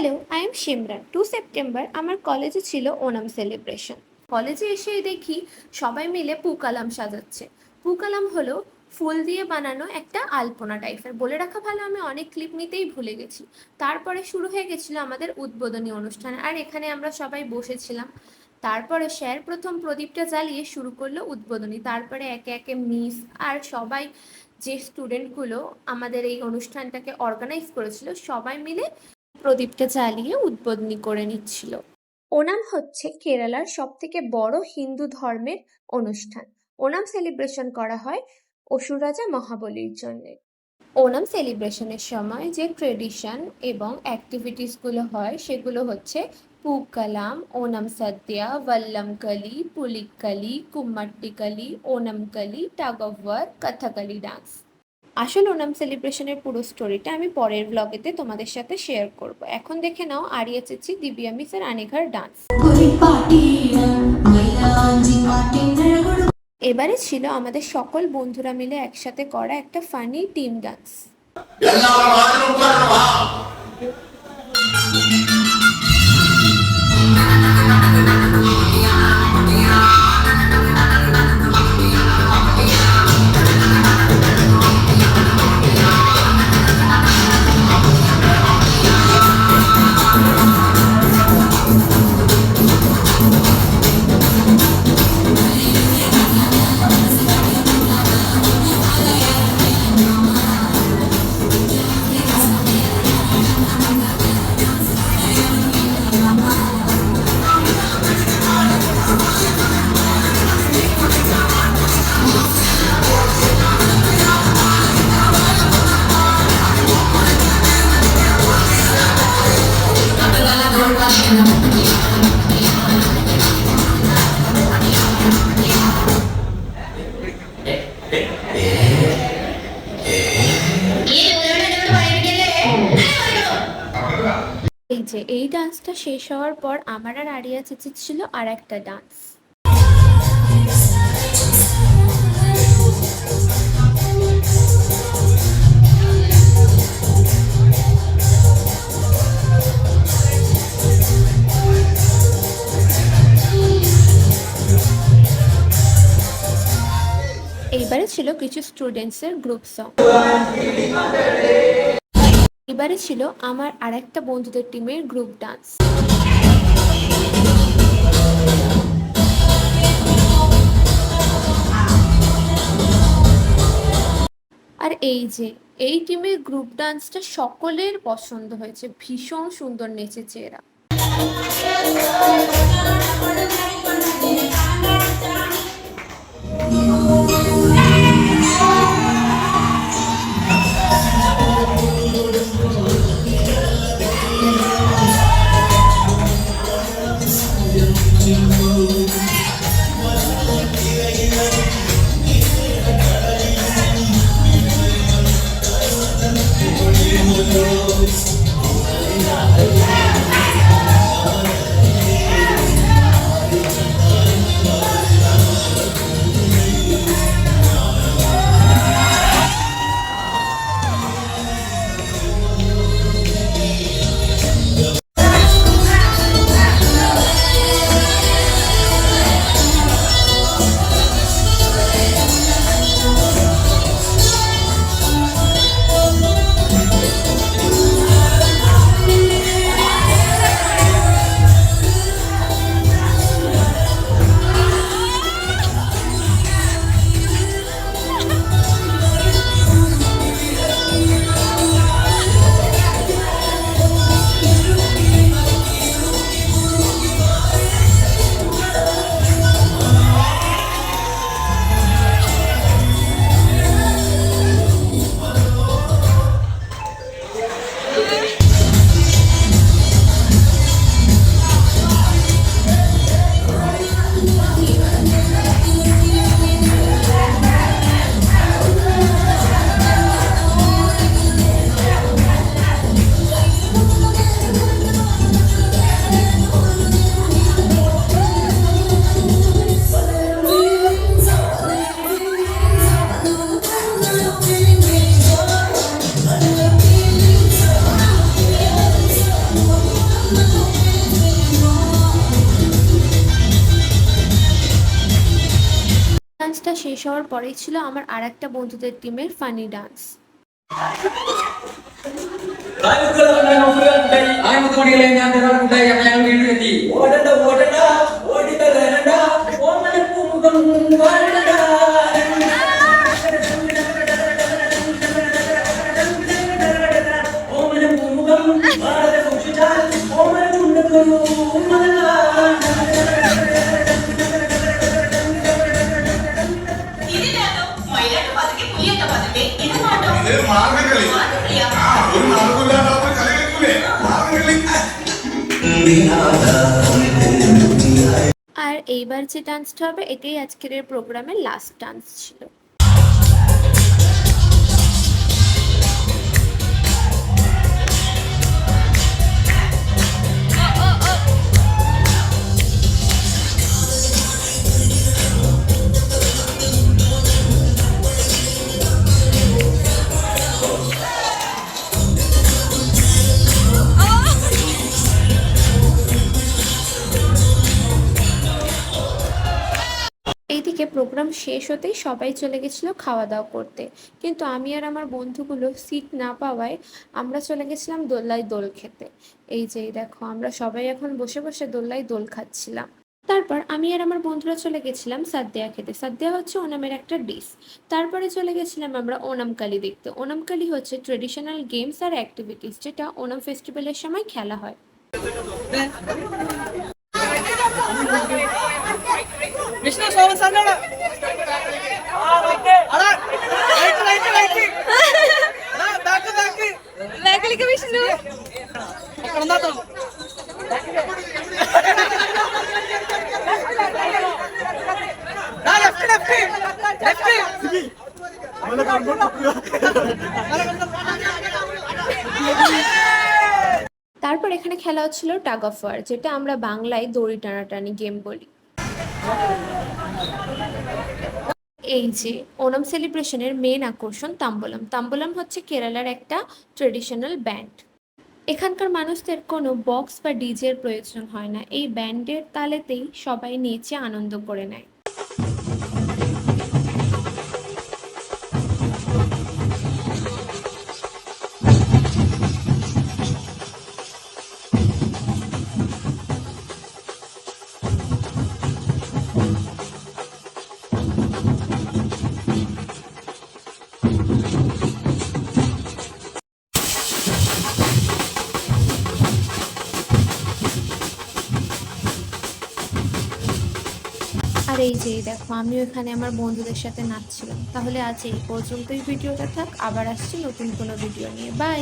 Hello, I am Simran. 2 September আমার কলেজে ছিল ওনাম সেলিব্রেশন। কলেজে এসেই দেখি সবাই মিলে পুকালাম সাজাচ্ছে। পুকালাম হলো ফুল দিয়ে বানানো একটা আলপনা টাইপের। বলে রাখা ভালো, আমি অনেক ক্লিপ নিতেই ভুলে গেছি। তারপরে শুরু হয়ে গেছিল আমাদের উদ্বোধনী অনুষ্ঠান, আর এখানে আমরা সবাই বসেছিলাম। তারপরে স্যার প্রথম প্রদীপটা জ্বালিয়ে শুরু করলো উদ্বোধনী। তারপরে একে একে মিস আর সবাই, যে স্টুডেন্টগুলো আমাদের এই অনুষ্ঠানটাকে অর্গানাইজ করেছিল, সবাই মিলে প্রদীপটা জ্বালিয়ে উদ্বোধনী করে নিচ্ছিল। ওনাম হচ্ছে কেরালার সবথেকে বড় হিন্দু ধর্মের অনুষ্ঠান। ওনাম সেলিব্রেশন করা হয় অসুর রাজা মহাবলীর জন্য। ওনাম সেলিব্রেশনের সময় যে ট্রেডিশন এবং অ্যাক্টিভিটিসগুলো হয় সেগুলো হচ্ছে Pookkalam, Onam Sadya, Vallamkali, Pulikali, Kummattikali, Onamkali, tug of war, Kathakali dance. আসল ওনাম সেলিব্রেশনের পুরো স্টোরিটা আমি পরের ব্লগেতে তোমাদের সাথে শেয়ার করব। এখন দেখে নাও আরিয়া চেচি, দিব্যা মিস আর আনিঘার ডান্স। এবারে ছিল আমাদের সকল বন্ধুরা মিলে একসাথে করা একটা ফানি টিম ডান্স। এই ডান্সটা শেষ হওয়ার পর আমার আর আরিয়া চেচির ছিল আর একটা ডান্স। এইবারে ছিল কিছু স্টুডেন্টসের গ্রুপ সং। এবারে ছিল আমার আরেকটা বন্ধুদের টিমের গ্রুপ ডান্স। আর এই টিমের গ্রুপ ডান্সটা সকলের পছন্দ হয়েছে, ভীষণ সুন্দর নেচেছে এরা। ডান্সটা শেষ হওয়ার পরেই ছিল আমার আর একটা বন্ধুদের টিমের ফানি ডান্স। ഇതിനകത്ത് മയിലാട്ട് പതുക്കെ പുലിയൊക്കെ പതുക്കെ ഇത് മാറ്റോ ഇത് മാർഗകളി. മാർഗംകളിയാ? ആ, ഒരു മാർഗമില്ലാത്ത കളി കളിക്കൂലേ? മാർഗകളി. আর এইবার যে ডান্সটা হবে এটাই আজকের এই প্রোগ্রামের লাস্ট ডান্স ছিল। এইদিকে প্রোগ্রাম শেষ হতেই সবাই চলে গেছিলো খাওয়া দাওয়া করতে, কিন্তু আমি আর আমার বন্ধুগুলো সিট না পাওয়ায় আমরা চলে গেছিলাম দোল্লায় দোল খেতে। এই যে দেখো আমরা সবাই এখন বসে বসে দোল্লায় দোল খাচ্ছিলাম। তারপর আমি আর আমার বন্ধুরা চলে গেছিলাম সাদ্দিয়া খেতে। সাদ্দিয়া হচ্ছে ওনামের একটা ডিশ। তারপরে চলে গেছিলাম আমরা ওনামকালি দেখতে। ওনামকালি হচ্ছে ট্রেডিশনাল গেমস আর অ্যাক্টিভিটিস যেটা ওনাম ফেস্টিভ্যালের সময় খেলা হয়। വിഷ്ണു സോമൻ സാറിനോട് ബാക്കിലേക്ക് വിഷ്ണു তারপর এখানে খেলা হচ্ছিল টাগ অফ ওয়ার, যেটা আমরা বাংলায় দড়ি টানাটানি গেম বলি। এই যে ওনাম সেলিব্রেশনের মেন আকর্ষণ তাম্বলম। তাম্বলম হচ্ছে কেরালার একটা ট্রেডিশনাল ব্যান্ড। এখানকার মানুষদের কোনো বক্স বা ডিজের প্রয়োজন হয় না, এই ব্যান্ডের তালেতেই সবাই নেচে আনন্দ করে নেয়। আর এই যে দেখো আমিও এখানে আমার বন্ধুদের সাথে নাচছিলাম। তাহলে আজ এই পর্যন্তই ভিডিওটা থাক, আবার আসছি নতুন কোনো ভিডিও নিয়ে। বাই।